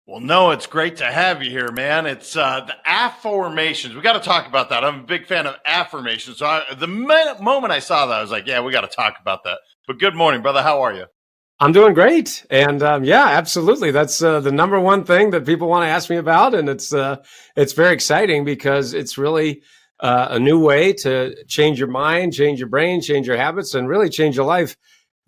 Well, no, it's great to have you here, man. It's the Afformations. We got to talk about that. I'm a big fan of affirmations. So moment I saw that, I was like, yeah, we got to talk about that. But good morning, brother. How are you? I'm doing great. And yeah, absolutely. That's the number one thing that people want to ask me about. And it's very exciting because it's really a new way to change your mind, change your brain, change your habits, and really change your life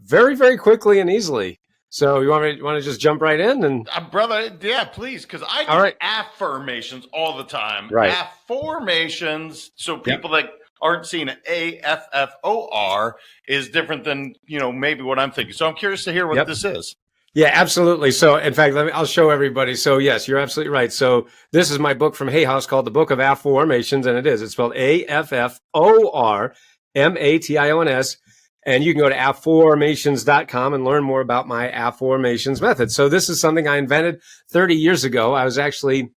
very, very quickly and easily. So you want to just jump right in and Brother, yeah, please, because I all do right. affirmations all the time. Right. Afformations, so Yep. people that aren't seeing AFFOR is different than, maybe what I'm thinking. So I'm curious to hear what Yep. this is. Yeah, absolutely. So, in fact, I'll show everybody. So, yes, you're absolutely right. So, this is my book from Hay House called The Book of Afformations, and it is. It's spelled Afformations. And you can go to Afformations.com and learn more about my Afformations method. So, this is something I invented 30 years ago. I was actually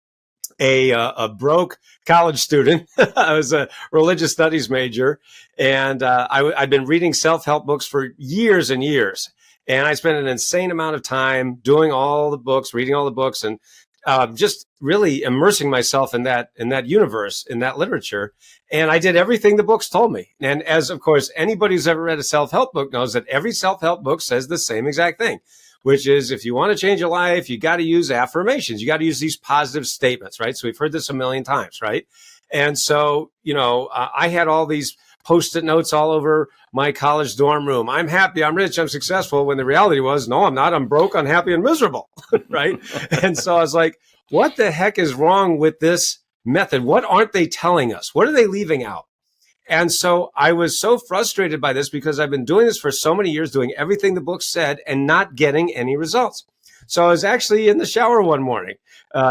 a broke college student. I was a religious studies major, and I'd been reading self-help books for years and years. And I spent an insane amount of time doing all the books, reading all the books, and just really immersing myself in that universe, in that literature. And I did everything the books told me. And as of course anybody who's ever read a self-help book knows, that every self-help book says the same exact thing, which is if you want to change your life, you got to use affirmations. You got to use these positive statements, right? So we've heard this a million times, right? And so, I had all these Post-it notes all over my college dorm room. I'm happy, I'm rich, I'm successful. When the reality was, no, I'm not. I'm broke, unhappy, and miserable, right? And so I was like, what the heck is wrong with this method? What aren't they telling us? What are they leaving out? And so I was so frustrated by this because I've been doing this for so many years, doing everything the book said and not getting any results. So I was actually in the shower one morning.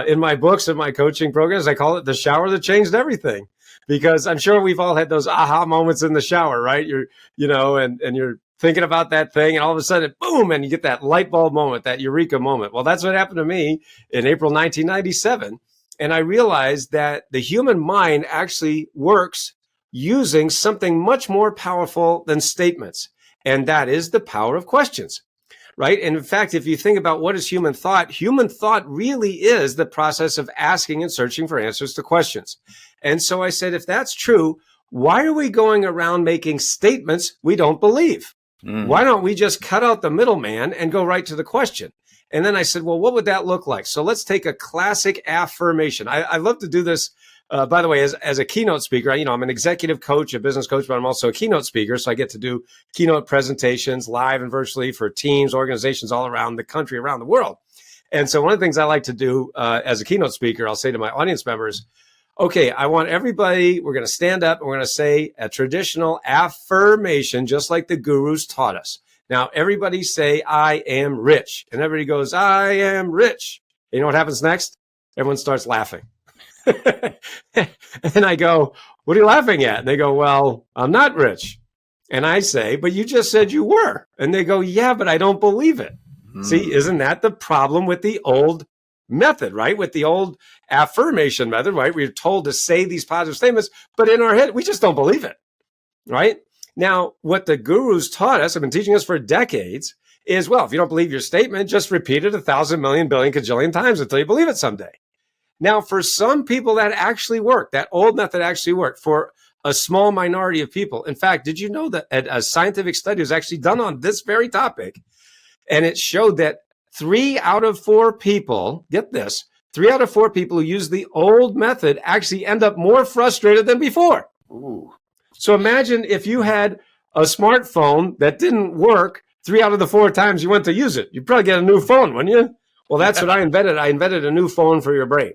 In my books and my coaching programs, I call it the shower that changed everything, because I'm sure we've all had those aha moments in the shower, right? And you're thinking about that thing, and all of a sudden, boom, and you get that light bulb moment, that eureka moment. Well, that's what happened to me in April 1997. And I realized that the human mind actually works using something much more powerful than statements, and that is the power of questions. Right. And in fact, if you think about what is human thought really is the process of asking and searching for answers to questions. And so I said, if that's true, why are we going around making statements we don't believe? Why don't we just cut out the middleman and go right to the question? And then I said, well, what would that look like? So let's take a classic affirmation. I love to do this. By the way, as a keynote speaker, I'm an executive coach, a business coach, but I'm also a keynote speaker. So I get to do keynote presentations live and virtually for teams, organizations all around the country, around the world. And so one of the things I like to do as a keynote speaker, I'll say to my audience members, okay, I want everybody, we're going to stand up and we're going to say a traditional affirmation, just like the gurus taught us. Now, everybody say, I am rich. And everybody goes, I am rich. You know what happens next? Everyone starts laughing. And I go, what are you laughing at? And they go, well, I'm not rich. And I say, but you just said you were. And they go, yeah, but I don't believe it. See, isn't that the problem with the old method, right? With the old affirmation method, right? We're told to say these positive statements, but in our head, we just don't believe it, right? Now, what the gurus taught us, have been teaching us for decades, is, well, if you don't believe your statement, just repeat it 1,000 million billion kajillion times until you believe it someday. Now, for some people, that actually worked. That old method actually worked for a small minority of people. In fact, did you know that a scientific study was actually done on this very topic? And it showed that 3 out of 4 people, get this, 3 out of 4 people who use the old method actually end up more frustrated than before. Ooh. So imagine if you had a smartphone that didn't work 3 out of the 4 times you went to use it. You'd probably get a new phone, wouldn't you? Well, that's what I invented. I invented a new phone for your brain.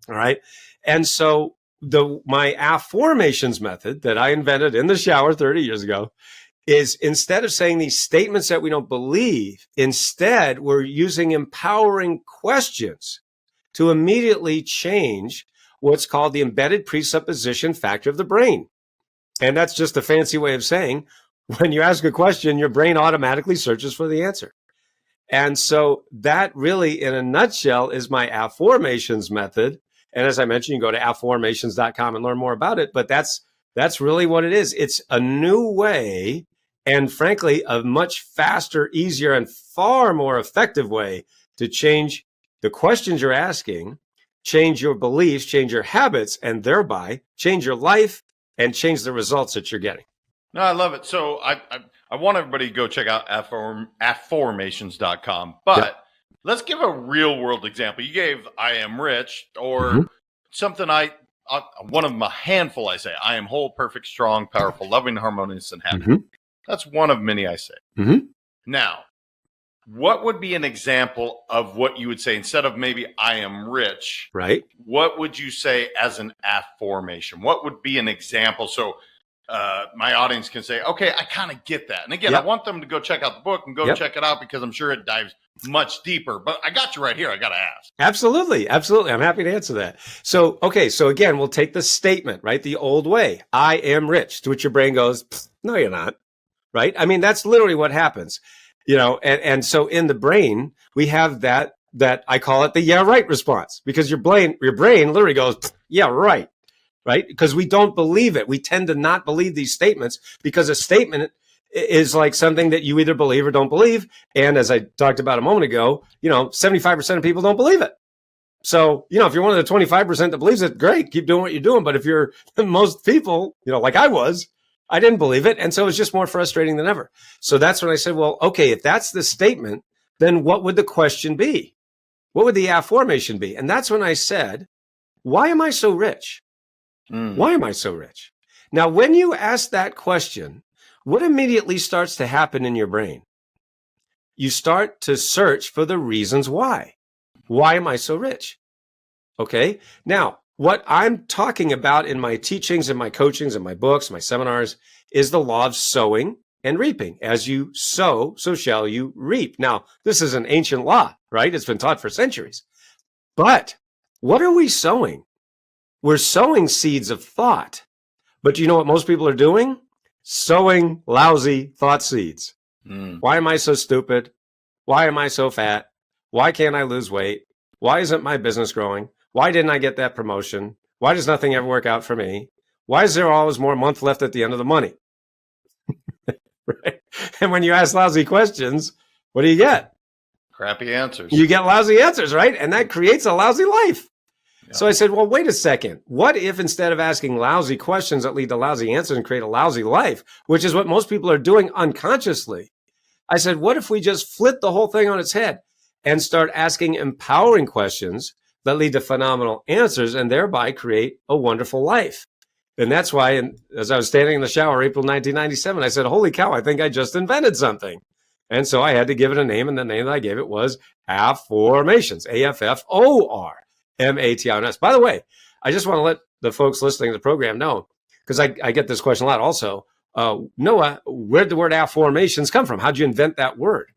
All right. And so my Afformations method that I invented in the shower 30 years ago is, instead of saying these statements that we don't believe, instead we're using empowering questions to immediately change what's called the embedded presupposition factor of the brain. And that's just a fancy way of saying, when you ask a question, your brain automatically searches for the answer. And so that really, in a nutshell, is my Afformations method. And as I mentioned, you can go to Afformations.com and learn more about it. But that's really what it is. It's a new way, and frankly, a much faster, easier, and far more effective way to change The questions you're asking change your beliefs, change your habits, and thereby change your life and change the results that you're getting. No, I love it. So I want everybody to go check out Affirmations.com. But let's give a real world example. You gave I am rich, or something one of them, a handful I say. I am whole, perfect, strong, powerful, loving, harmonious, and happy. That's one of many I say. Now, what would be an example of what you would say instead of maybe I am rich? Right. What would you say as an affirmation? What would be an example? So my audience can say, okay, I kind of get that. And again, I want them to go check out the book and go check it out, because I'm sure it dives much deeper. But I got you right here. I got to ask. Absolutely. Absolutely. I'm happy to answer that. So, okay. So again, we'll take the statement, right? The old way. I am rich. To which your brain goes, no, you're not. Right. I mean, that's literally what happens. And so in the brain, we have that I call it the yeah, right response, because your brain literally goes, yeah, right. Right. Because we don't believe it. We tend to not believe these statements, because a statement is like something that you either believe or don't believe. And as I talked about a moment ago, 75% of people don't believe it. So, if you're one of the 25% that believes it, great, keep doing what you're doing. But if you're most people, like I was, I didn't believe it. And so it's just more frustrating than ever. So that's when I said, well, okay, if that's the statement, then what would the question be? What would the affirmation be? And that's when I said, why am I so rich? Why am I so rich? Now, when you ask that question, what immediately starts to happen in your brain? You start to search for the reasons why. Why am I so rich? Okay. Now, what I'm talking about in my teachings and my coachings and my books, my seminars, is the law of sowing and reaping. As you sow, so shall you reap. Now, this is an ancient law, right? It's been taught for centuries. But what are we sowing? We're sowing seeds of thought. But you know what most people are doing? Sowing lousy thought seeds. Why am I so stupid? Why am I so fat? Why can't I lose weight? Why isn't my business growing? Why didn't I get that promotion? Why does nothing ever work out for me? Why is there always more month left at the end of the money? Right? And when you ask lousy questions, what do you get? Crappy answers. You get lousy answers, right? And that creates a lousy life. Yeah. So I said, well, wait a second. What if instead of asking lousy questions that lead to lousy answers and create a lousy life, which is what most people are doing unconsciously, I said, what if we just flip the whole thing on its head and start asking empowering questions that lead to phenomenal answers and thereby create a wonderful life? And that's why, as I was standing in the shower, April 1997, I said, holy cow, I think I just invented something. And so I had to give it a name, and the name that I gave it was Affirmations, Affformations. By the way, I just want to let the folks listening to the program know, because I get this question a lot also. Noah, where'd the word affirmations come from? How'd you invent that word?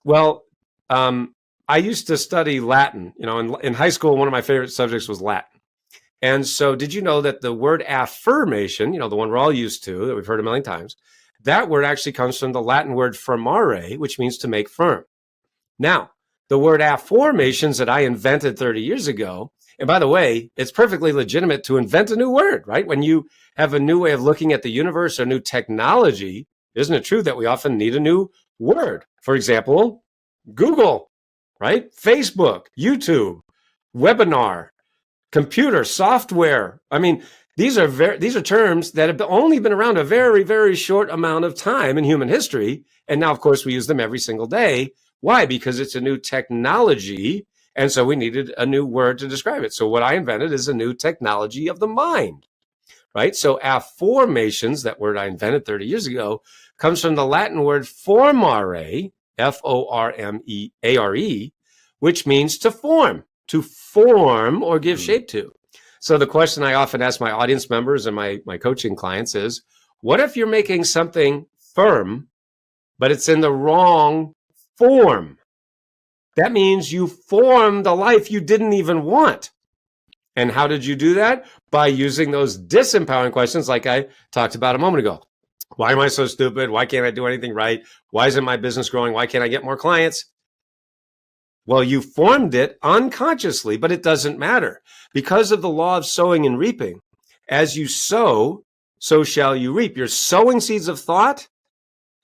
Well, I used to study Latin. In high school, one of my favorite subjects was Latin. And so did you know that the word affirmation, the one we're all used to, that we've heard a million times, that word actually comes from the Latin word firmare, which means to make firm. Now, the word affirmations that I invented 30 years ago, and by the way, it's perfectly legitimate to invent a new word, right? When you have a new way of looking at the universe or new technology, isn't it true that we often need a new word? For example, Google, right? Facebook, YouTube, webinar, computer, software. I mean, these are terms that have only been around a very, very short amount of time in human history. And now, of course, we use them every single day. Why? Because it's a new technology. And so we needed a new word to describe it. So what I invented is a new technology of the mind, right? So affirmations, that word I invented 30 years ago, comes from the Latin word formare, Formare, which means to form or give shape to. So the question I often ask my audience members and my coaching clients is, what if you're making something firm, but it's in the wrong form? That means you formed a life you didn't even want. And how did you do that? By using those disempowering questions like I talked about a moment ago. Why am I so stupid? Why can't I do anything right? Why isn't my business growing? Why can't I get more clients? Well, you formed it unconsciously, but it doesn't matter. Because of the law of sowing and reaping, as you sow, so shall you reap. You're sowing seeds of thought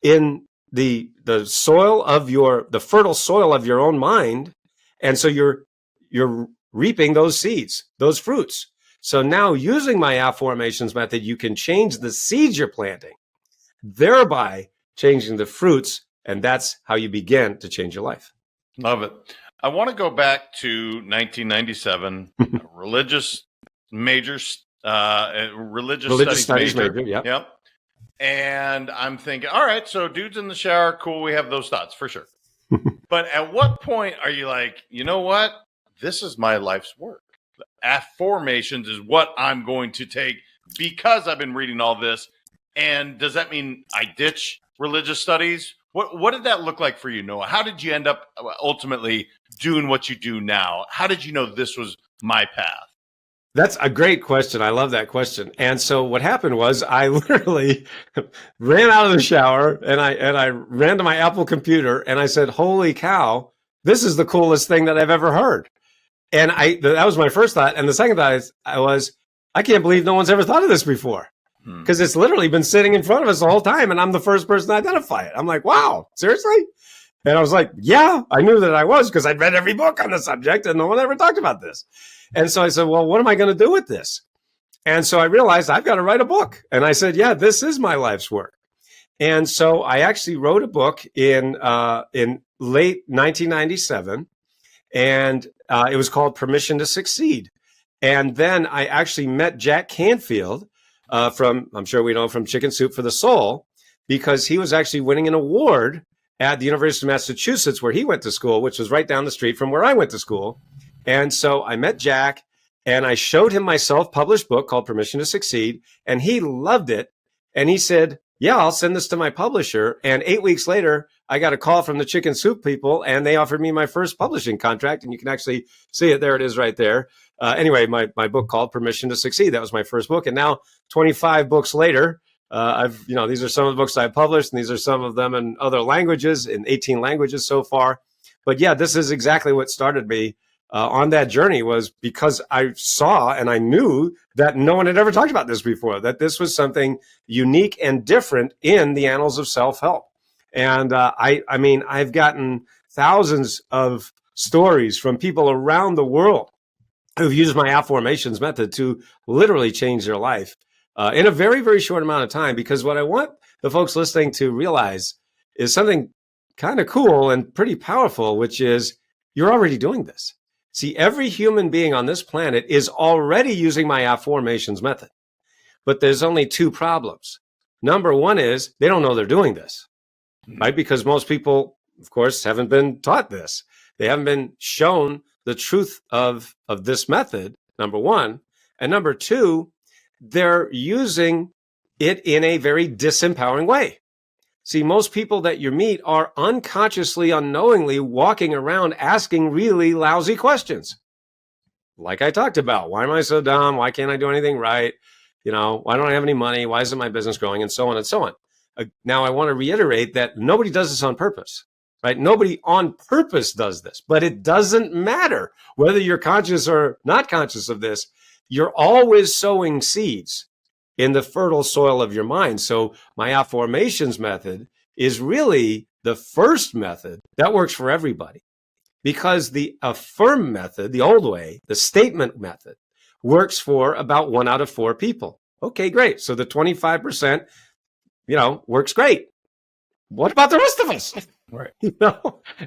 in the soil of the fertile soil of your own mind. And so you're you're reaping those seeds, those fruits. So now using my Afformations method, you can change the seeds you're planting, thereby changing the fruits. And that's how you begin to change your life. Love it. I want to go back to 1997, religious majors, religious studies major. Yep. And I'm thinking, all right, so dudes in the shower, cool. We have those thoughts for sure. But at what point are you like, you know what? This is my life's work. Affirmations is what I'm going to take because I've been reading all this. And does that mean I ditch religious studies? What did that look like for you, Noah? How did you end up ultimately doing what you do now? How did you know this was my path? That's a great question. I love that question. And so what happened was I literally ran out of the shower and I ran to my Apple computer and I said, holy cow, this is the coolest thing that I've ever heard. And that was my first thought. And the second thought was, I can't believe no one's ever thought of this before. Because it's literally been sitting in front of us the whole time, and I'm the first person to identify it. I'm like, wow, seriously? And I was like, yeah, I knew that I was because I'd read every book on the subject, and no one ever talked about this. And so I said, well, what am I going to do with this? And so I realized I've got to write a book. And I said, yeah, this is my life's work. And so I actually wrote a book in late 1997, and it was called Permission to Succeed. And then I actually met Jack Canfield, I'm sure we know from Chicken Soup for the Soul, because he was actually winning an award at the University of Massachusetts where he went to school, which was right down the street from where I went to school. And so I met Jack and I showed him my self-published book called Permission to Succeed, and he loved it. And he said, yeah, I'll send this to my publisher. And 8 weeks later, I got a call from the Chicken Soup people, and they offered me my first publishing contract. And you can actually see it. There it is right there. Anyway, my book called Permission to Succeed. That was my first book. And now 25 books later, these are some of the books I published, and these are some of them in other languages, in 18 languages so far. But yeah, this is exactly what started me on that journey, was because I saw and I knew that no one had ever talked about this before, that this was something unique and different in the annals of self-help. And I've gotten thousands of stories from people around the world who've used my Affirmations method to literally change their life in a very, very short amount of time. Because what I want the folks listening to realize is something kind of cool and pretty powerful, which is you're already doing this. See, every human being on this planet is already using my Affirmations method. But there's only two problems. Number one is they don't know they're doing this, right? Because most people, of course, haven't been taught this. They haven't been shown the truth of this method, number one. And number two, they're using it in a very disempowering way. See, most people that you meet are unconsciously, unknowingly walking around asking really lousy questions. Like I talked about, why am I so dumb? Why can't I do anything right? Why don't I have any money? Why isn't my business growing? And so on and so on. Now, I want to reiterate that nobody does this on purpose, right? Nobody on purpose does this, but it doesn't matter whether you're conscious or not conscious of this. You're always sowing seeds in the fertile soil of your mind. So my Affirmations method is really the first method that works for everybody, because the affirm method, the old way, the statement method, works for about 1 out of 4 people. Okay, great. So the 25%, works great. What about the rest of us? Right.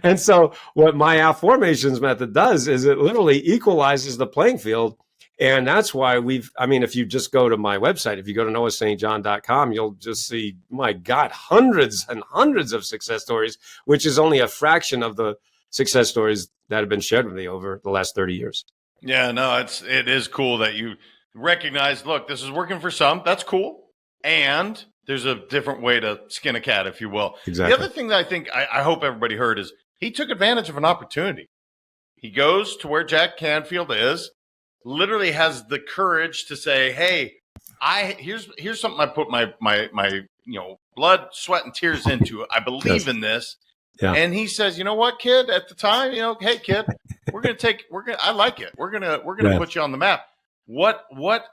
And so what my Affirmations method does is it literally equalizes the playing field. And that's why if you just go to my website, if you go to noahstjohn.com, you'll just see, my God, hundreds and hundreds of success stories, which is only a fraction of the success stories that have been shared with me over the last 30 years. Yeah, no, it is cool that you recognize, look, this is working for some. That's cool. And there's a different way to skin a cat, if you will. Exactly. The other thing that I think I hope everybody heard is he took advantage of an opportunity. He goes to where Jack Canfield is, literally has the courage to say, hey, here's something I put my blood, sweat, and tears into. I believe in this. Yeah. And he says, you know what, kid, at the time, hey kid, I like it. We're gonna put you on the map. What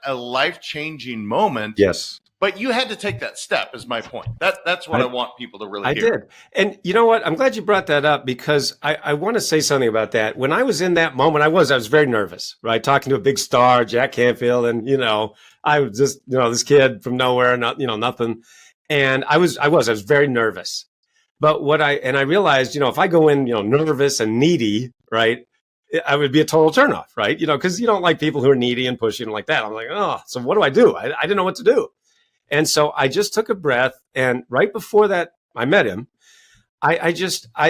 a life-changing moment. Yes. But you had to take that step, is my point. That's what I want people to really I hear. did. And you know what? I'm glad you brought that up because I want to say something about that. When I was in that moment, I was very nervous, right? Talking to a big star, Jack Canfield, and, I was just, this kid from nowhere, not, nothing. And I was very nervous. But I realized, if I go in, nervous and needy, right, I would be a total turnoff, right? Because you don't like people who are needy and pushy and like that. I'm like, oh, so what do? I didn't know what to do. And so I just took a breath. And right before that, I met him. I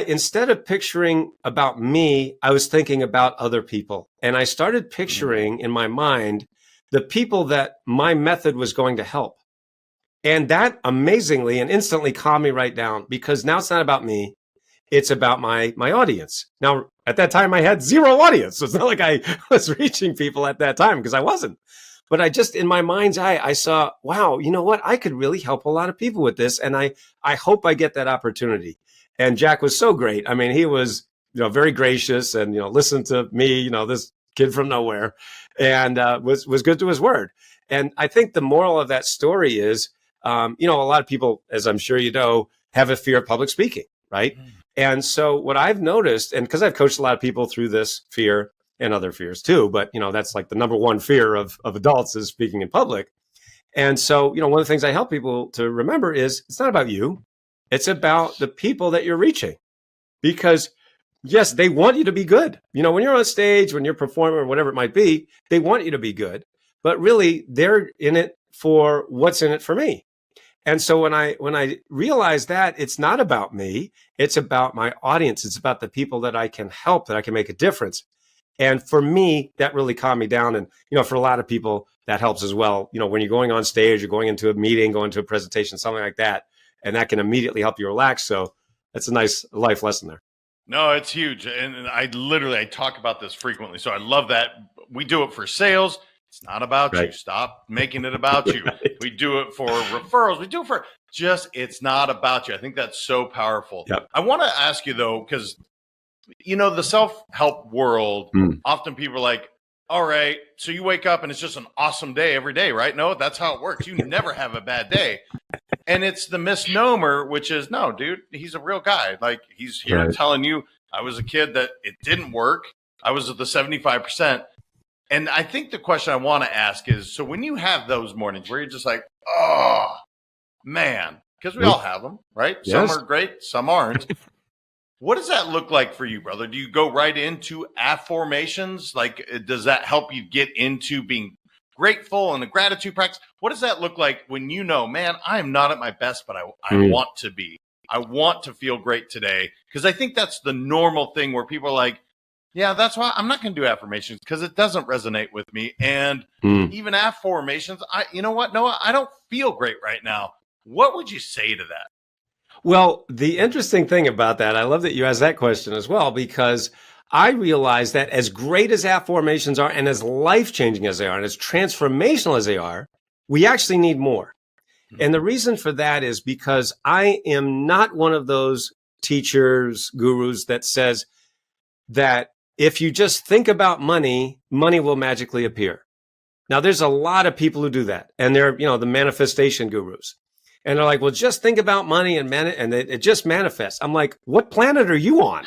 instead of picturing about me, I was thinking about other people. And I started picturing in my mind the people that my method was going to help. And that amazingly and instantly calmed me right down because now it's not about me. It's about my audience. Now, at that time, I had zero audience. So it's not like I was reaching people at that time because I wasn't. But I just, in my mind's eye, I saw, wow, you know what? I could really help a lot of people with this. And I hope I get that opportunity. And Jack was so great. I mean, he was, very gracious and, listened to me, this kid from nowhere and was good to his word. And I think the moral of that story is, a lot of people, as I'm sure you know, have a fear of public speaking, right? And so what I've noticed, and because I've coached a lot of people through this fear and other fears too, but that's like the number one fear of adults is speaking in public. And so, one of the things I help people to remember is it's not about you. It's about the people that you're reaching. Because yes, they want you to be good. When you're on stage, when you're performing or whatever it might be, they want you to be good. But really, they're in it for what's in it for me. And so when I realized that it's not about me, it's about my audience. It's about the people that I can help, that I can make a difference. And for me, that really calmed me down. And, for a lot of people, that helps as well. When you're going on stage, you're going into a meeting, going to a presentation, something like that, and that can immediately help you relax. So that's a nice life lesson there. No, it's huge. And I talk about this frequently. So I love that. We do it for sales. It's not about you. Stop making it about you. Right. We do it for referrals. We do it for it's not about you. I think that's so powerful. Yep. I want to ask you though, because, the self-help world, often people are like, all right, so you wake up and it's just an awesome day every day, right? No, that's how it works. You never have a bad day. And it's the misnomer, which is, no, dude, he's a real guy. Like he's here telling you, I was a kid that it didn't work. I was at the 75%. And I think the question I want to ask is, so when you have those mornings where you're just like, oh, man, because we all have them, right? Yes. Some are great, some aren't. What does that look like for you, brother? Do you go right into affirmations? Like, does that help you get into being grateful and a gratitude practice? What does that look like when man, I am not at my best, but I want to be. I want to feel great today. Because I think that's the normal thing where people are like, yeah, that's why I'm not going to do affirmations because it doesn't resonate with me. And even affirmations, you know what, Noah? I don't feel great right now. What would you say to that? Well, the interesting thing about that, I love that you asked that question as well, because I realize that as great as affirmations are and as life-changing as they are and as transformational as they are, we actually need more. And the reason for that is because I am not one of those teachers, gurus that says that if you just think about money, money will magically appear. Now, there's a lot of people who do that, and they're, the manifestation gurus. And they're like, well, just think about money and it just manifests. I'm like, what planet are you on?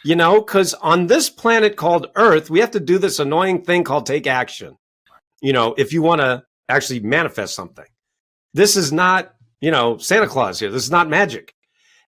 Because on this planet called Earth, we have to do this annoying thing called take action. If you want to actually manifest something. This is not, Santa Claus here. This is not magic.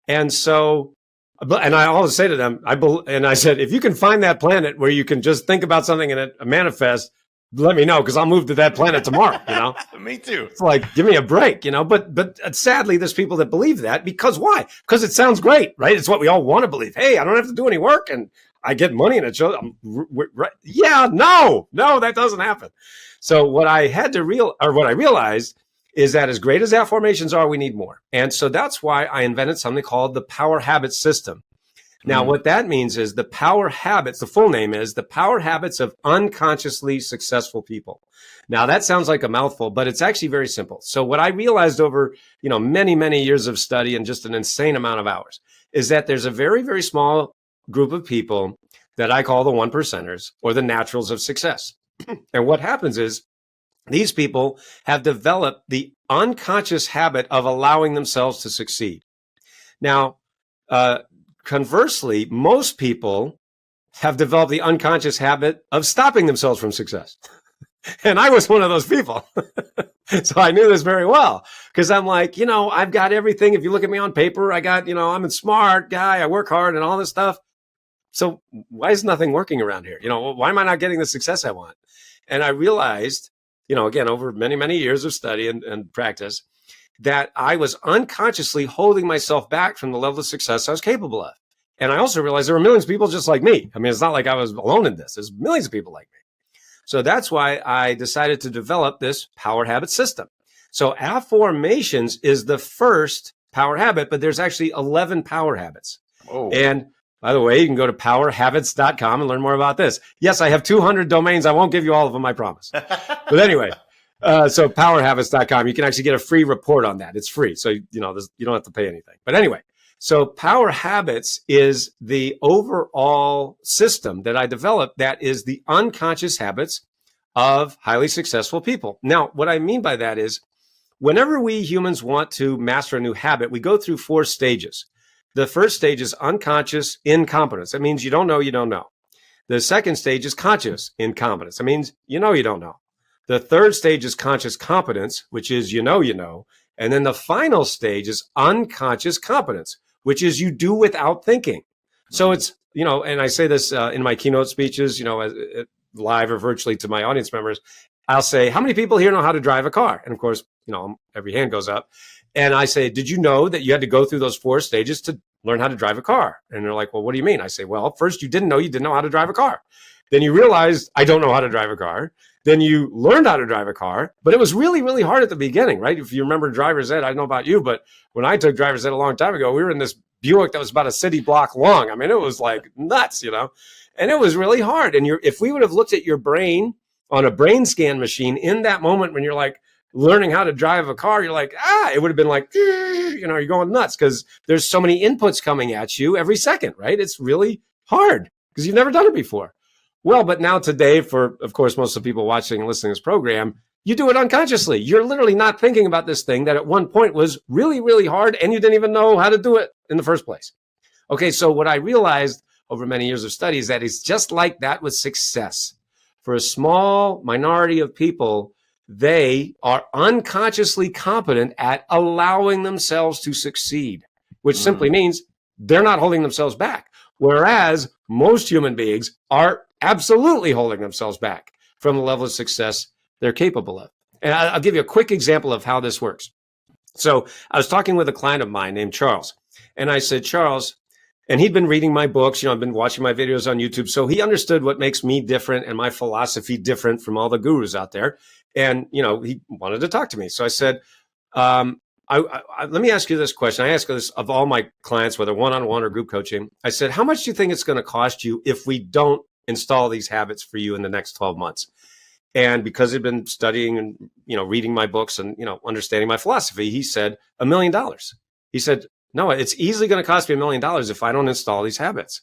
And so, and I always say to them, I said, if you can find that planet where you can just think about something and it manifests, let me know because I'll move to that planet tomorrow. Me too. It's like, give me a break, But sadly, there's people that believe that because why? Because it sounds great, right? It's what we all want to believe. Hey, I don't have to do any work and I get money and it shows. Yeah, no, that doesn't happen. So what I realized is that as great as affirmations are, we need more. And so that's why I invented something called the Power Habits System. Now, what that means is the power habits, the full name is the power habits of unconsciously successful people. Now, that sounds like a mouthful, but it's actually very simple. So what I realized over, many, many years of study and just an insane amount of hours is that there's a very, very small group of people that I call the 1%ers or the naturals of success. And what happens is These people have developed the unconscious habit of allowing themselves to succeed. Now, conversely, most people have developed the unconscious habit of stopping themselves from success. And I was one of those people. So I knew this very well because I'm like, I've got everything. If you look at me on paper, I got, I'm a smart guy. I work hard and all this stuff. So why is nothing working around here? Why am I not getting the success I want? And I realized, again, over many, many years of study and practice, that I was unconsciously holding myself back from the level of success I was capable of. And I also realized there were millions of people just like me. I mean, it's not like I was alone in this. There's millions of people like me. So that's why I decided to develop this power habit system. So Affirmations is the first power habit, but there's actually 11 power habits. Oh. And by the way, you can go to powerhabits.com and learn more about this. Yes, I have 200 domains. I won't give you all of them, I promise. But anyway, so powerhabits.com, you can actually get a free report on that. It's free. So, you don't have to pay anything. But anyway, so Power Habits is the overall system that I developed that is the unconscious habits of highly successful people. Now, what I mean by that is whenever we humans want to master a new habit, we go through 4 stages. The first stage is unconscious incompetence. That means you don't know, you don't know. The second stage is conscious incompetence. That means you don't know. The third stage is conscious competence, which is you know. And then the final stage is unconscious competence, which is you do without thinking. So it's, and I say this in my keynote speeches, live or virtually to my audience members, I'll say, how many people here know how to drive a car? And of course, every hand goes up. And I say, did you know that you had to go through those 4 stages to learn how to drive a car? And they're like, well, what do you mean? I say, well, first you didn't know how to drive a car. Then you realized I don't know how to drive a car. Then you learned how to drive a car, but it was really, really hard at the beginning, right? If you remember driver's ed, I don't know about you, but when I took driver's ed a long time ago, we were in this Buick that was about a city block long. I mean, it was like nuts, and it was really hard. And if we would have looked at your brain on a brain scan machine in that moment when you're like learning how to drive a car, you're like, it would have been like, you're going nuts because there's so many inputs coming at you every second, right? It's really hard because you've never done it before. Well, but now today, for, of course, most of the people watching and listening to this program, you do it unconsciously. You're literally not thinking about this thing that at one point was really, really hard and you didn't even know how to do it in the first place. Okay, so what I realized over many years of study is that it's just like that with success. For a small minority of people, they are unconsciously competent at allowing themselves to succeed, which simply means they're not holding themselves back. Whereas most human beings are absolutely holding themselves back from the level of success they're capable of. And I'll give you a quick example of how this works. So I was talking with a client of mine named Charles, and I said, Charles, and he'd been reading my books, I've been watching my videos on YouTube. So he understood what makes me different and my philosophy different from all the gurus out there. And, he wanted to talk to me. So I said, let me ask you this question. I ask this of all my clients, whether one-on-one or group coaching. I said, how much do you think it's going to cost you if we don't install these habits for you in the next 12 months? And because he'd been studying and, reading my books and, understanding my philosophy, he said $1 million. He said, no, it's easily going to cost me $1 million if I don't install these habits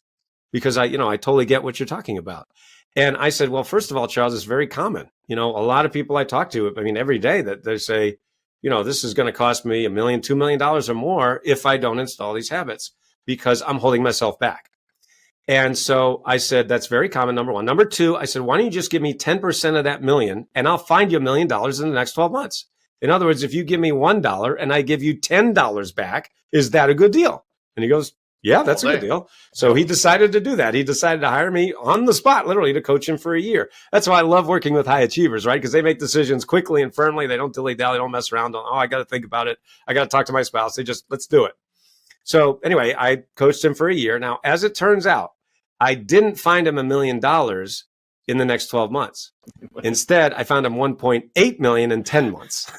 because I totally get what you're talking about. And I said, well, first of all, Charles, it's very common. A lot of people I talk to, every day that they say, this is going to cost me $1 million, $2 million or more if I don't install these habits because I'm holding myself back. And so I said, that's very common, number one. Number two, I said, why don't you just give me 10% of that million and I'll find you $1 million in the next 12 months. In other words, if you give me $1 and I give you $10 back, is that a good deal? And he goes, yeah, that's a good deal. So he decided to do that. He decided to hire me on the spot, literally, to coach him for a year. That's why I love working with high achievers, right? Because they make decisions quickly and firmly. They don't dilly-dally, they don't mess around. I got to think about it. I got to talk to my spouse. They just, let's do it. So anyway, I coached him for a year. Now, as it turns out, I didn't find him $1 million in the next 12 months. Instead, I found him 1.8 million in 10 months.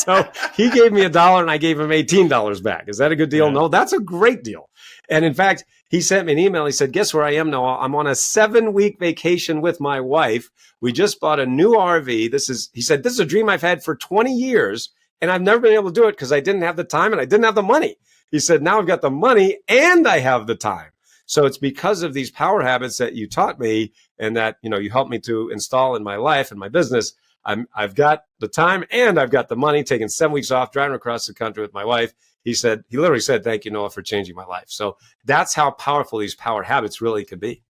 So he gave me $1 and I gave him $18 back. Is that a good deal? Yeah. No, that's a great deal. And in fact, he sent me an email. He said, guess where I am now? I'm on a 7-week vacation with my wife. We just bought a new RV. He said, this is a dream I've had for 20 years and I've never been able to do it because I didn't have the time and I didn't have the money. He said, now I've got the money and I have the time. So it's because of these power habits that you taught me and that, you helped me to install in my life and my business. I've got the time and I've got the money, taking 7 weeks off, driving across the country with my wife. He literally said, thank you, Noah, for changing my life. So that's how powerful these power habits really could be.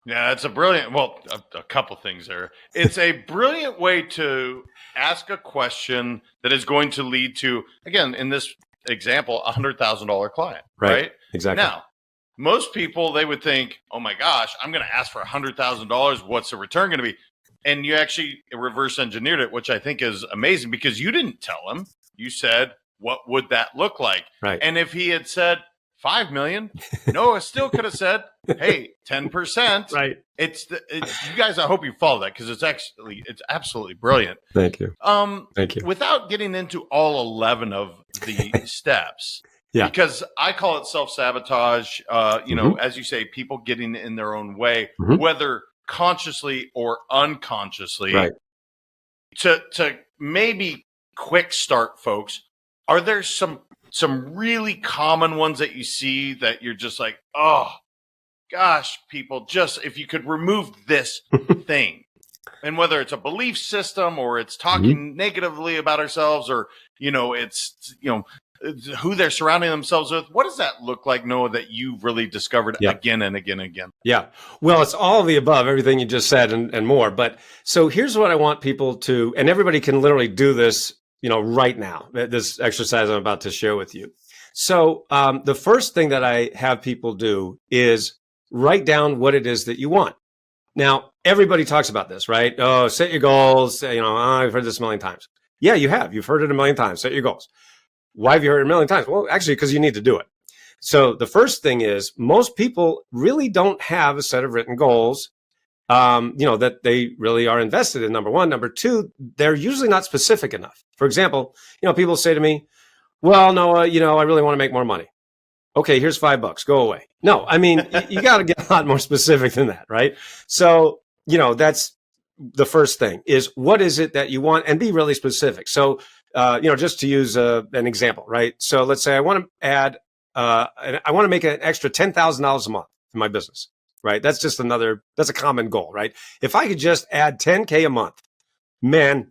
Yeah, it's a brilliant, well, a couple things there. It's a brilliant way to ask a question that is going to lead to, again, in this example, $100,000 client, right? Exactly. Now, most people, they would think, oh my gosh, I'm going to ask for $100,000. What's the return going to be? And you actually reverse engineered it, which I think is amazing because you didn't tell him. You said, what would that look like? Right. And if he had said 5 million, Noah still could have said, hey, 10%. Right. You guys, I hope you follow that because it's absolutely brilliant. Thank you. Thank you. Without getting into all 11 of the steps, because I call it self-sabotage, as you say, people getting in their own way, whether consciously or unconsciously. Right. To maybe quick start, folks, are there some really common ones that you see that you're just like, oh gosh, people, just if you could remove this thing, and whether it's a belief system or it's talking negatively about ourselves or it's who they're surrounding themselves with, what does that look like, Noah, that you've really discovered again and again and again? Yeah. Well, it's all of the above, everything you just said and more. But so here's what I want people to, and everybody can literally do this, right now, this exercise I'm about to share with you. So the first thing that I have people do is write down what it is that you want. Now, everybody talks about this, right? Oh, set your goals. I've heard this a million times. Yeah, you have. You've heard it a million times. Set your goals. Why have you heard it a million times? Well, actually, because you need to do it. So the first thing is most people really don't have a set of written goals, that they really are invested in, number one. Number two, they're usually not specific enough. For example, people say to me, well, Noah, I really want to make more money. Okay, here's $5. Go away. No, I mean, you got to get a lot more specific than that, right? So, that's the first thing is what is it that you want and be really specific. So, just to use an example, right? So let's say I want to make an extra $10,000 a month in my business, right? That's a common goal, right? If I could just add 10K a month, man,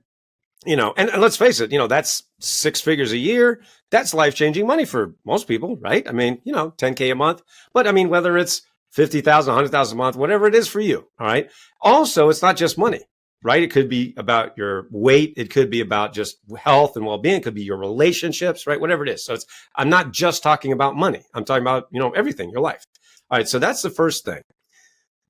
and let's face it, that's 6 figures a year. That's life-changing money for most people, right? I mean, 10K a month, but I mean, whether it's 50,000, 100,000 a month, whatever it is for you. All right. Also, it's not just money, right? It could be about your weight. It could be about just health and well-being. It could be your relationships, right? Whatever it is. So I'm not just talking about money. I'm talking about, everything, your life. All right. So that's the first thing.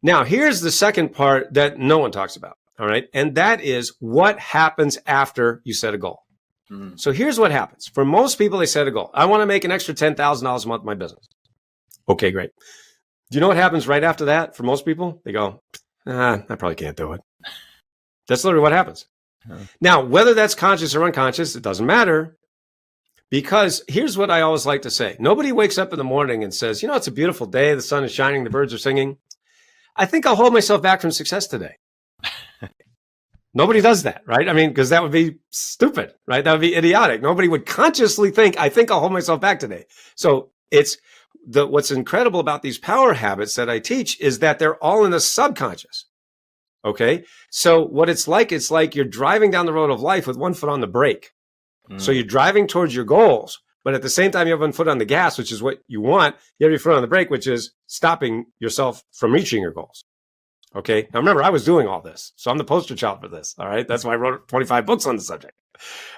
Now, here's the second part that no one talks about. All right. And that is what happens after you set a goal. So here's what happens. For most people, they set a goal. I want to make an extra $10,000 a month in my business. Okay, great. Do you know what happens right after that for most people? They go, I probably can't do it. That's literally what happens. Now, whether that's conscious or unconscious, it doesn't matter. Because here's what I always like to say. Nobody wakes up in the morning and says, it's a beautiful day. The sun is shining. The birds are singing. I think I'll hold myself back from success today. Nobody does that, right? I mean, because that would be stupid, right? That would be idiotic. Nobody would consciously think, I think I'll hold myself back today. So what's incredible about these power habits that I teach is that they're all in the subconscious. Okay. So what it's like you're driving down the road of life with one foot on the brake. So you're driving towards your goals, but at the same time, you have one foot on the gas, which is what you want. You have your foot on the brake, which is stopping yourself from reaching your goals. Okay. Now remember, I was doing all this. So I'm the poster child for this. All right. That's why I wrote 25 books on the subject.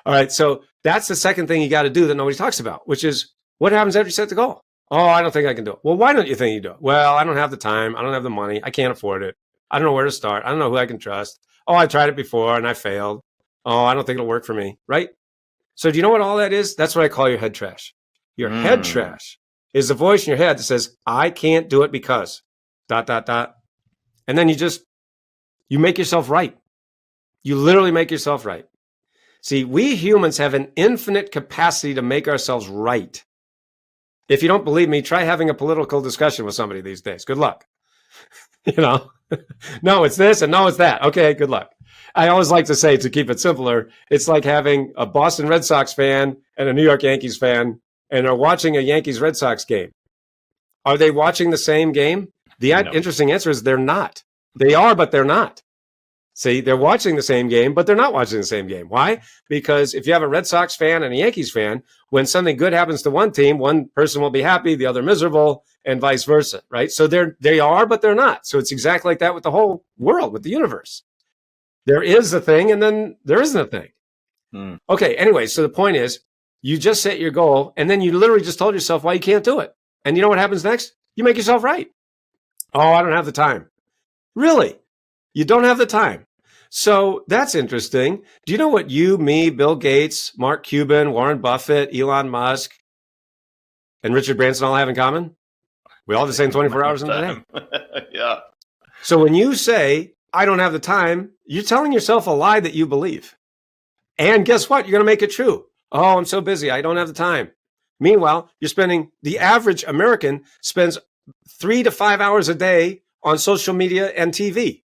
All right. So that's the second thing you got to do that nobody talks about, which is what happens after you set the goal? Oh, I don't think I can do it. Well, why don't you think you do it? Well, I don't have the time. I don't have the money. I can't afford it. I don't know where to start. I don't know who I can trust. Oh, I tried it before and I failed. Oh, I don't think it'll work for me. Right. So do you know what all that is? That's what I call your head trash. Your head trash is the voice in your head that says, I can't do it because ... And then you make yourself right. You literally make yourself right. See, we humans have an infinite capacity to make ourselves right. If you don't believe me, try having a political discussion with somebody these days. Good luck. No, it's this and no, it's that. Okay, good luck. I always like to say, to keep it simpler, it's like having a Boston Red Sox fan and a New York Yankees fan, and they're watching a Yankees Red Sox game. Are they watching the same game? The interesting answer is they're not. They are, but they're not. See, they're watching the same game, but they're not watching the same game. Why? Because if you have a Red Sox fan and a Yankees fan, when something good happens to one team, one person will be happy, the other miserable, and vice versa, right? So they are, but they're not. So it's exactly like that with the whole world, with the universe. There is a thing, and then there isn't a thing. Okay, anyway, so the point is, you just set your goal, and then you literally just told yourself why you can't do it. And you know what happens next? You make yourself right. Oh, I don't have the time. Really? You don't have the time. So that's interesting. Do you know what you, me, Bill Gates, Mark Cuban, Warren Buffett, Elon Musk, and Richard Branson all have in common? We all have the same 24 hours in the day. Yeah. So when you say, I don't have the time, you're telling yourself a lie that you believe. And guess what? You're going to make it true. Oh, I'm so busy. I don't have the time. Meanwhile, the average American spends 3 to 5 hours a day on social media and TV.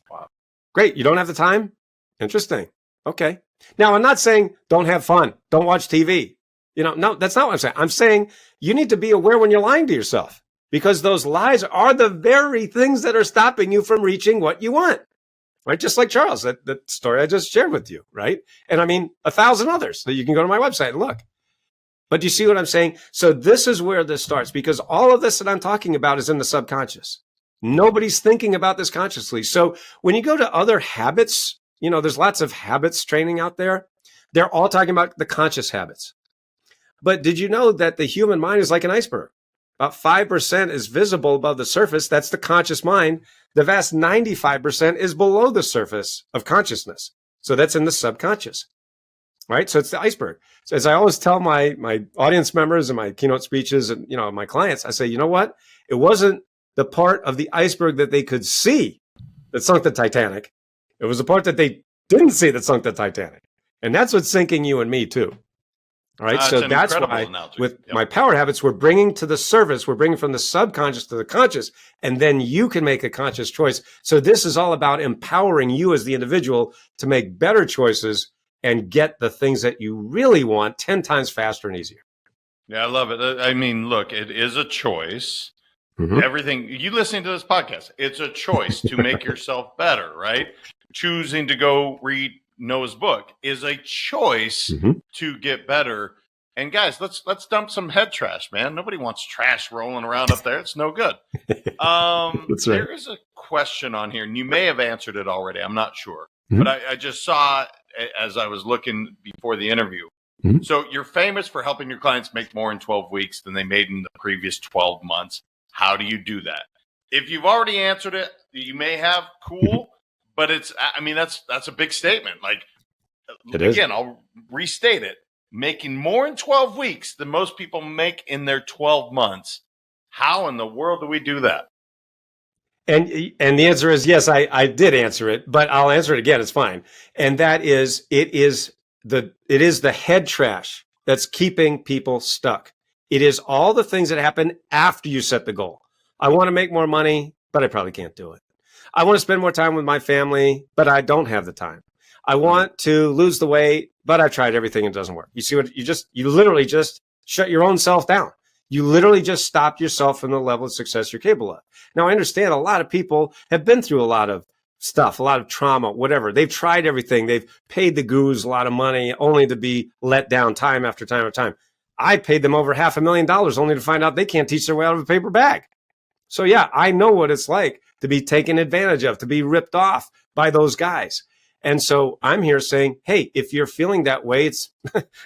Wow. Great. You don't have the time? Interesting. Okay. Now, I'm not saying don't have fun. Don't watch TV. No, that's not what I'm saying. I'm saying you need to be aware when you're lying to yourself, because those lies are the very things that are stopping you from reaching what you want. Right? Just like Charles, that story I just shared with you, right? And I mean, 1,000 others that you can go to my website and look. But do you see what I'm saying? So this is where this starts, because all of this that I'm talking about is in the subconscious. Nobody's thinking about this consciously. So when you go to other habits, there's lots of habits training out there. They're all talking about the conscious habits. But did you know that the human mind is like an iceberg? About 5% is visible above the surface. That's the conscious mind. The vast 95% is below the surface of consciousness. So that's in the subconscious, right? So it's the iceberg. So as I always tell my audience members and my keynote speeches and, my clients, I say, you know what? It wasn't the part of the iceberg that they could see that sunk the Titanic. It was the part that they didn't see that sunk the Titanic. And that's what's sinking you and me too. All right. So that's why analogy. With my power habits, we're bringing to the surface, we're bringing from the subconscious to the conscious, and then you can make a conscious choice. So this is all about empowering you as the individual to make better choices and get the things that you really want 10 times faster and easier. Yeah, I love it. I mean, look, it is a choice. Mm-hmm. Everything you listening to this podcast, it's a choice to make yourself better, right? Choosing to go read Noah's book is a choice to get better. And guys, let's dump some head trash, man. Nobody wants trash rolling around up there. It's no good. That's right. There is a question on here, and you may have answered it already. I'm not sure. But I just saw as I was looking before the interview. So you're famous for helping your clients make more in 12 weeks than they made in the previous 12 months. How do you do that? If you've already answered it, you may have, cool. But that's a big statement. Like, again, I'll restate it. Making more in 12 weeks than most people make in their 12 months. How in the world do we do that? And the answer is yes, I did answer it, but I'll answer it again. It's fine. And that is, it is the head trash that's keeping people stuck. It is all the things that happen after you set the goal. I want to make more money, but I probably can't do it. I want to spend more time with my family, but I don't have the time. I want to lose the weight, but I've tried everything and it doesn't work. You see what you literally just shut your own self down. You literally just stopped yourself from the level of success you're capable of. Now, I understand a lot of people have been through a lot of stuff, a lot of trauma, whatever. They've tried everything. They've paid the gurus a lot of money only to be let down time after time after time. I paid them over $500,000 only to find out they can't teach their way out of a paper bag. So yeah, I know what it's like to be taken advantage of, to be ripped off by those guys. And so I'm here saying, hey, if you're feeling that way, it's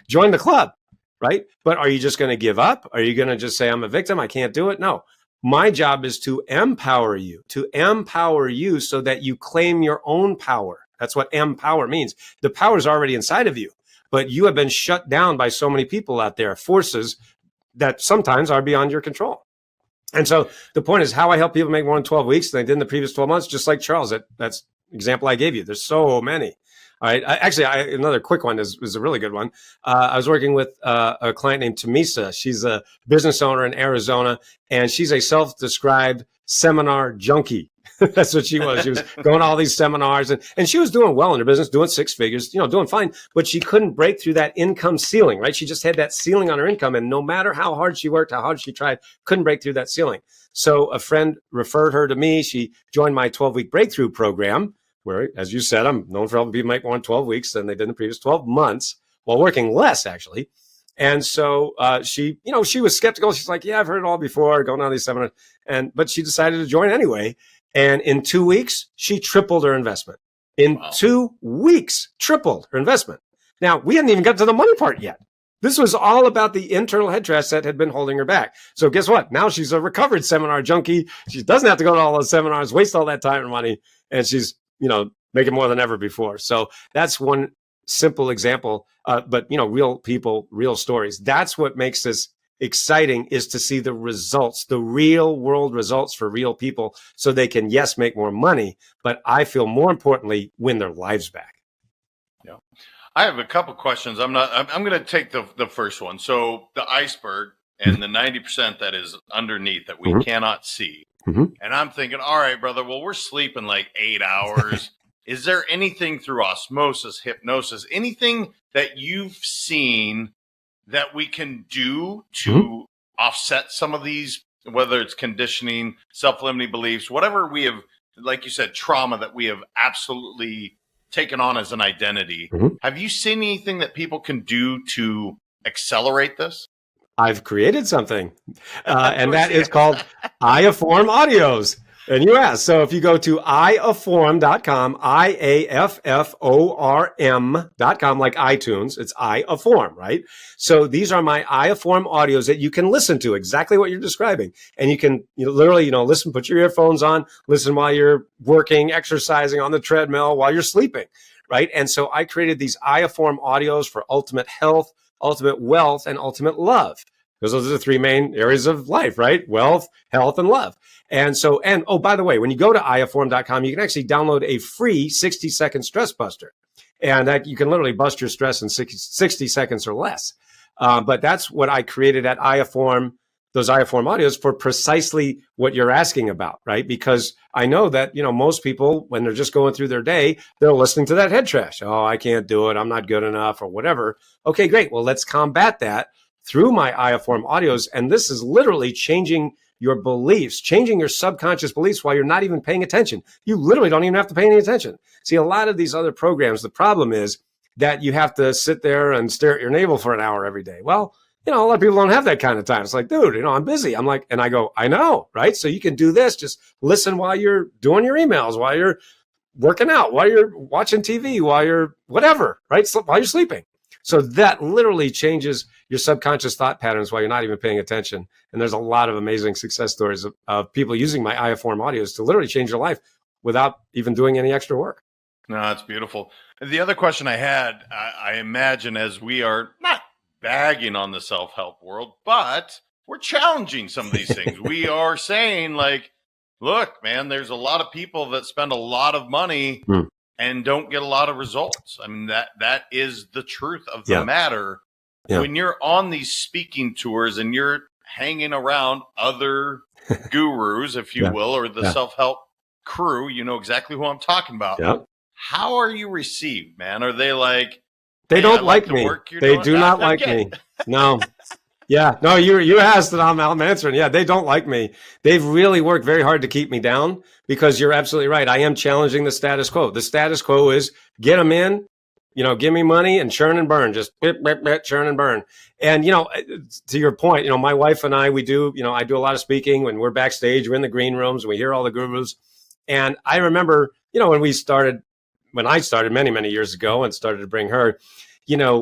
join the club, right? But are you just going to give up? Are you going to just say, I'm a victim, I can't do it? No. My job is to empower you so that you claim your own power. That's what empower means. The power is already inside of you, but you have been shut down by so many people out there, forces that sometimes are beyond your control. And so the point is how I help people make more in 12 weeks than I did in the previous 12 months, just like Charles, that's example I gave you. There's so many. All right. Another quick one is a really good one. I was working with a client named Tamisa. She's a business owner in Arizona, and she's a self-described seminar junkie. That's what she was. She was going to all these seminars, and she was doing well in her business, doing six figures, doing fine, but she couldn't break through that income ceiling, right? She just had that ceiling on her income, and no matter how hard she worked, how hard she tried, couldn't break through that ceiling. So a friend referred her to me. She joined my 12-week breakthrough program, where, as you said, I'm known for helping people make more in 12 weeks than they did in the previous 12 months while working less, actually. And so she was skeptical. She's like, yeah, I've heard it all before, going on these seminars. But she decided to join anyway. And in 2 weeks, she tripled her investment. In 2 weeks, tripled her investment. Now, we hadn't even got to the money part yet. This was all about the internal head stress that had been holding her back. So guess what? Now she's a recovered seminar junkie. She doesn't have to go to all those seminars, waste all that time and money. And she's, making more than ever before. So that's one simple example. But real people, real stories. That's what makes this exciting, is to see the results, the real world results for real people, so they can, yes, make more money, but I feel more importantly, win their lives back. Yeah. I have a couple questions. I'm going to take the first one. So the iceberg and the 90% that is underneath that we cannot see. And I'm thinking, all right, brother, well, we're sleeping like 8 hours. Is there anything through osmosis, hypnosis, anything that you've seen that we can do to offset some of these, whether it's conditioning, self-limiting beliefs, whatever we have, like you said, trauma that we have absolutely taken on as an identity? Have you seen anything that people can do to accelerate this? I've created something, and that is called Affform Audios. And you asked, so if you go to Affform.com, IAFFORM.com, like iTunes, it's Affform, right? So these are my Affform audios that you can listen to, exactly what you're describing. And you can literally, listen, put your earphones on, listen while you're working, exercising on the treadmill, while you're sleeping, right? And so I created these Affform audios for ultimate health, ultimate wealth, and ultimate love. Because those are the three main areas of life, right? Wealth, health, and love. And oh, by the way, when you go to Affform.com, you can actually download a free 60-second stress buster. And that you can literally bust your stress in 60 seconds or less. But that's what I created at Affform, those Affform audios, for precisely what you're asking about, right? Because I know that, most people, when they're just going through their day, they're listening to that head trash. Oh, I can't do it. I'm not good enough, or whatever. Okay, great. Well, let's combat that through my Affform audios. And this is literally changing your beliefs, changing your subconscious beliefs while you're not even paying attention. You literally don't even have to pay any attention. See, a lot of these other programs, the problem is that you have to sit there and stare at your navel for an hour every day. Well, a lot of people don't have that kind of time. It's like, dude, I'm busy. I'm like, and I go, I know, right? So you can do this. Just listen while you're doing your emails, while you're working out, while you're watching TV, while you're whatever, right? While you're sleeping. So that literally changes your subconscious thought patterns while you're not even paying attention. And there's a lot of amazing success stories of people using my Affform audios to literally change their life without even doing any extra work. No, that's beautiful. The other question I had, I imagine, as we are not bagging on the self-help world, but we're challenging some of these things. We are saying, like, look, man, there's a lot of people that spend a lot of money and don't get a lot of results. I mean, that is the truth of the matter. Yeah. When you're on these speaking tours and you're hanging around other gurus, if you will, or the self-help crew, you know exactly who I'm talking about. Yeah. How are you received, man? Are they like, they don't like me. They do not like me. No. Yeah. No, you asked and I'm answering. Yeah, they don't like me. They've really worked very hard to keep me down, because you're absolutely right. I am challenging the status quo. The status quo is get them in, give me money and churn and burn, just churn and burn. And, to your point, my wife and I do a lot of speaking. When we're backstage, we're in the green rooms, and we hear all the gurus. And I remember, when I started many, many years ago and started to bring her,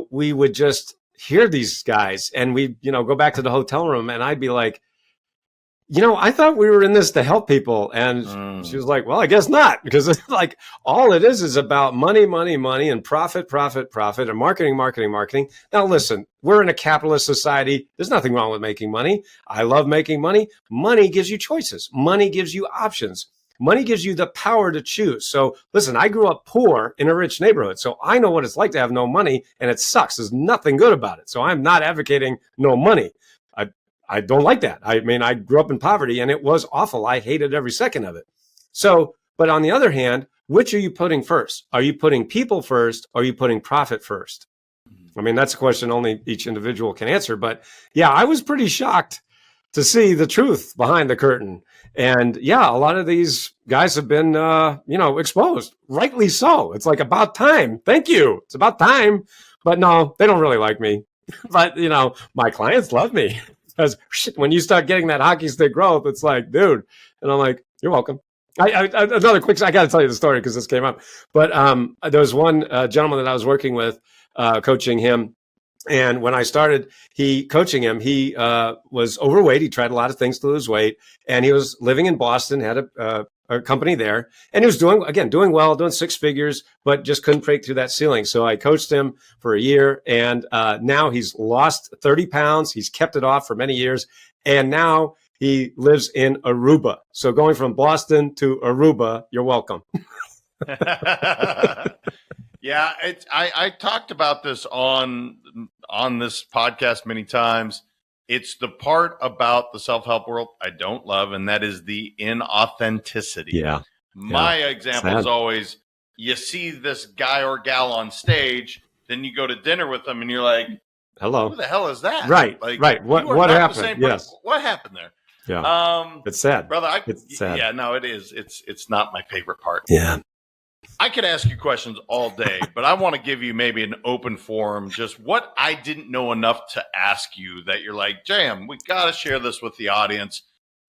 we would just hear these guys and we, go back to the hotel room, and I'd be like, I thought we were in this to help people. And she was like, well, I guess not, because it's like all it is about money, money, money, and profit, profit, profit, and marketing, marketing, marketing. Now, listen, we're in a capitalist society. There's nothing wrong with making money. I love making money. Money gives you choices. Money gives you options. Money gives you the power to choose. So listen, I grew up poor in a rich neighborhood. So I know what it's like to have no money, and it sucks. There's nothing good about it. So I'm not advocating no money. I don't like that. I mean, I grew up in poverty, and it was awful. I hated every second of it. So, but on the other hand, which are you putting first? Are you putting people first? Or are you putting profit first? I mean, that's a question only each individual can answer. But yeah, I was pretty shocked to see the truth behind the curtain. And yeah, a lot of these guys have been, exposed, rightly so. It's like about time. Thank you. It's about time. But no, they don't really like me. But, my clients love me because when you start getting that hockey stick growth, it's like, dude. And I'm like, you're welcome. Another quick, I got to tell you the story because this came up. But there was one gentleman that I was working with, coaching him. And when I started coaching him, he was overweight. He tried a lot of things to lose weight, and he was living in Boston, had a company there, and he was doing well, doing six figures, but just couldn't break through that ceiling. So I coached him for a year, and now he's lost 30 pounds. He's kept it off for many years, and now he lives in Aruba. So going from Boston to Aruba, you're welcome. Yeah, I talked about this on this podcast many times. It's the part about the self-help world I don't love, and that is the inauthenticity. Yeah. My example is always, you see this guy or gal on stage, then you go to dinner with them, and you're like, hello, who the hell is that? Right, right. What happened? Yes. What happened there? Yeah. It's sad. Brother, it's sad. Yeah, no, it is. It's not my favorite part. Yeah. I could ask you questions all day, but I want to give you maybe an open forum, just what I didn't know enough to ask you that you're like, Jam, we got to share this with the audience.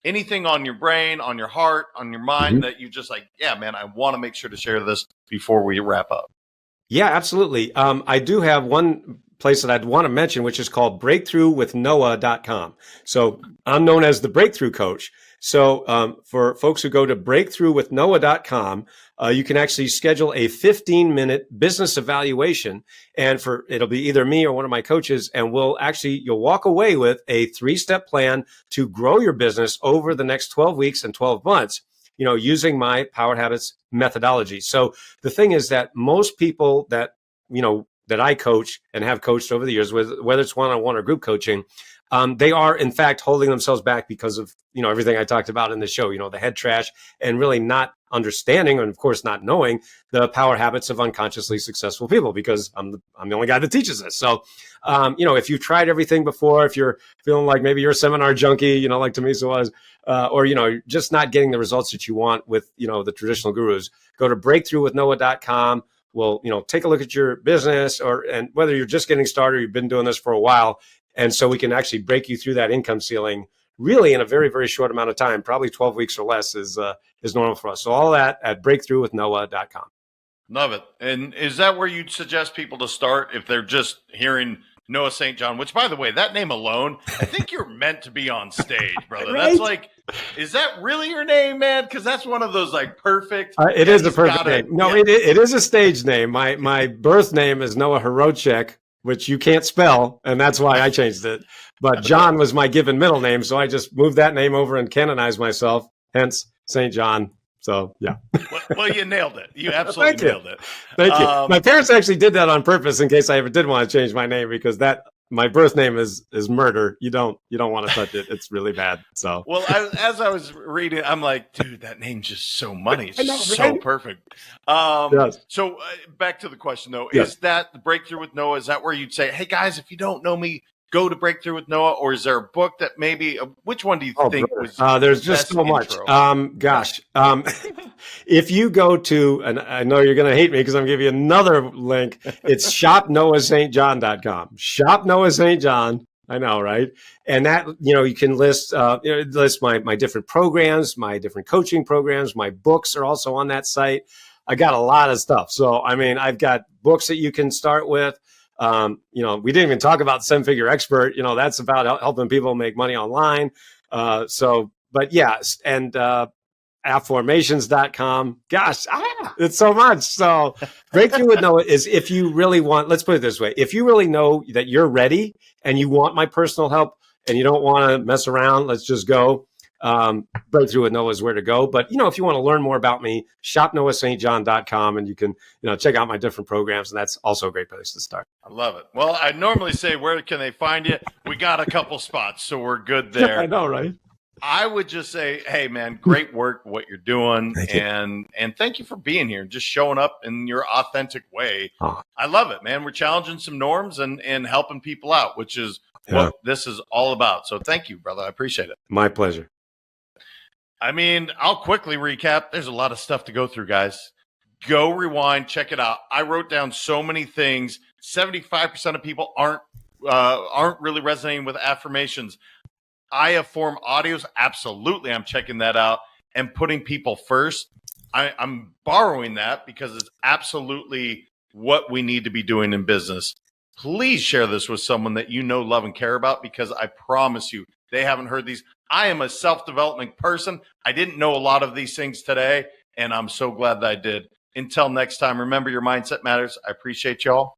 Anything on your brain, on your heart, on your mind that you just like, yeah, man, I want to make sure to share this before we wrap up. Yeah, absolutely. I do have one place that I'd want to mention, which is called breakthroughwithnoah.com. So I'm known as the Breakthrough Coach. So for folks who go to breakthroughwithnoah.com, you can actually schedule a 15-minute business evaluation, and it'll be either me or one of my coaches, and you'll walk away with a 3-step plan to grow your business over the next 12 weeks and 12 months, using my Power Habits methodology. So the thing is that most people that I coach and have coached over the years, whether it's one-on-one or group coaching, they are in fact holding themselves back because of everything I talked about in the show, the head trash, and really not understanding and of course not knowing the power habits of unconsciously successful people, because I'm the only guy that teaches this. So if you've tried everything before, if you're feeling like maybe you're a seminar junkie, like Tamisa was, or just not getting the results that you want with the traditional gurus, go to breakthroughwithnoah.com. We'll take a look at your business, and whether you're just getting started or you've been doing this for a while. And so we can actually break you through that income ceiling really in a very, very short amount of time. Probably 12 weeks or less is normal for us. So all that at breakthroughwithnoah.com. Love it. And is that where you'd suggest people to start if they're just hearing Noah St. John, which, by the way, that name alone, I think you're meant to be on stage, brother. Right? That's like, is that really your name, man? Because that's one of those like perfect. It is a perfect name. No, it is a stage name. My birth name is Noah Horocek, which you can't spell, and that's why I changed it. But John was my given middle name, so I just moved that name over and canonized myself, hence St. John. So, yeah. Well, you nailed it. You absolutely nailed it. Thank you. My parents actually did that on purpose in case I ever did want to change my name, because my birth name is murder. You don't want to touch it. It's really bad. So, well, as I was reading, I'm like, dude, that name's just so money. It's so perfect. Yes. So back to the question though, yes. Is that the Breakthrough with Noah? Is that where you'd say, hey guys, if you don't know me, go to Breakthrough with Noah? Or is there a book that maybe, which one do you think was there's just so much. If you go to, and I know you're going to hate me because I'm going to give you another link. It's shopnoahstjohn.com. Shop Noah St. John. I know, right? And that, you can list my different programs, my different coaching programs. My books are also on that site. I got a lot of stuff. So, I've got books that you can start with. We didn't even talk about the 7-Figure Expert. That's about helping people make money online. But yes, and Affirmations.com. Gosh, it's so much. So Breakthrough with Noah is, if you really want, let's put it this way. If you really know that you're ready and you want my personal help and you don't want to mess around, let's just go. Breakthrough with Noah is where to go. But, if you want to learn more about me, shopnoahstjohn.com, and you can, check out my different programs. And that's also a great place to start. I love it. Well, I normally say, where can they find you? We got a couple spots, so we're good there. I know, right? I would just say, hey, man, great work, what you're doing. Thank you. And thank you for being here, just showing up in your authentic way. Oh. I love it, man. We're challenging some norms and helping people out, which is what this is all about. So thank you, brother. I appreciate it. My pleasure. I mean, I'll quickly recap. There's a lot of stuff to go through, guys. Go rewind, check it out. I wrote down so many things. 75% of people aren't really resonating with affirmations. I have formed audios. Absolutely, I'm checking that out and putting people first. I'm borrowing that because it's absolutely what we need to be doing in business. Please share this with someone that you know, love, and care about, because I promise you, they haven't heard these. I am a self-development person. I didn't know a lot of these things today, and I'm so glad that I did. Until next time, remember, your mindset matters. I appreciate y'all.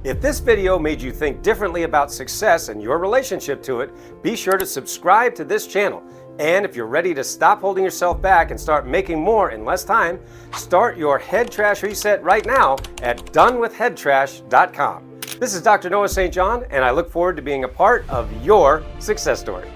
If this video made you think differently about success and your relationship to it, be sure to subscribe to this channel. And if you're ready to stop holding yourself back and start making more in less time, start your head trash reset right now at donewithheadtrash.com. This is Dr. Noah St. John, and I look forward to being a part of your success story.